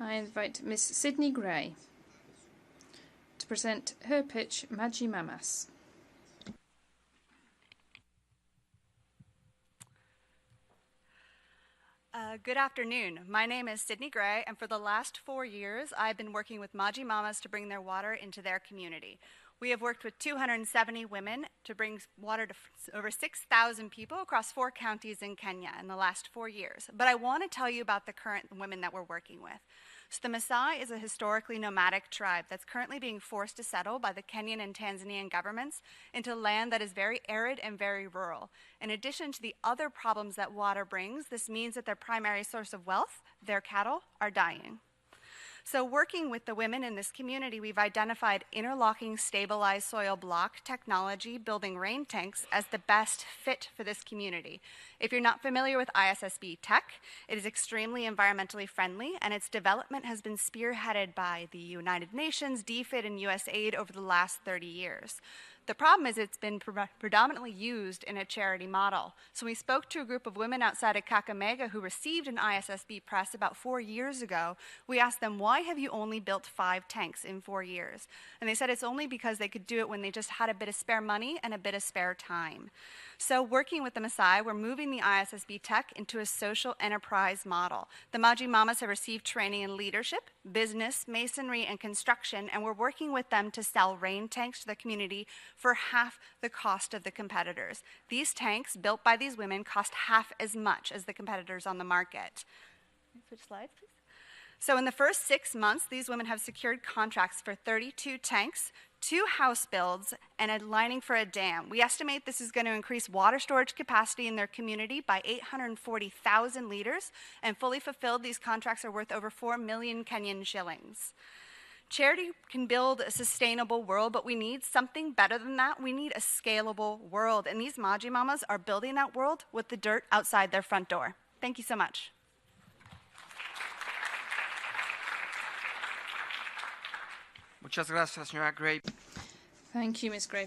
I invite Miss Sydney Gray to present her pitch, Maji Mamas. Good afternoon. My name is Sydney Gray, and for the last 4 years, I've been working with Maji Mamas to bring their water into their community. We have worked with 270 women to bring water to over 6,000 people across 4 counties in Kenya in the last 4 years. But I want to tell you about the current women that we're working with. So the Maasai is a historically nomadic tribe that's currently being forced to settle by the Kenyan and Tanzanian governments into land that is very arid and very rural. In addition to the other problems that water brings, this means that their primary source of wealth, their cattle, are dying. So working with the women in this community, we've identified interlocking stabilized soil block technology, building rain tanks, as the best fit for this community. If you're not familiar with ISSB tech, it is extremely environmentally friendly, and its development has been spearheaded by the United Nations, DFID, and USAID over the last 30 years. The problem is it's been predominantly used in a charity model. So we spoke to a group of women outside of Kakamega who received an ISSB press about 4 years ago. We asked them, why have you only built 5 tanks in 4 years? And they said it's only because they could do it when they just had a bit of spare money and a bit of spare time. So working with the Maasai, we're moving the ISSB tech into a social enterprise model. The Maji Mamas have received training in leadership, business, masonry, and construction, and we're working with them to sell rain tanks to the community for half the cost of the competitors. These tanks, built by these women, cost half as much as the competitors on the market. Switch slides, please. So in the first 6 months, these women have secured contracts for 32 tanks, 2 house builds, and a lining for a dam. We estimate this is going to increase water storage capacity in their community by 840,000 liters, and fully fulfilled, these contracts are worth over 4 million Kenyan shillings. Charity can build a sustainable world, but we need something better than that. We need a scalable world, and these Maji Mamas are building that world with the dirt outside their front door. Thank you so much. Muchas gracias, señora Gray. Thank you, Ms. Gray.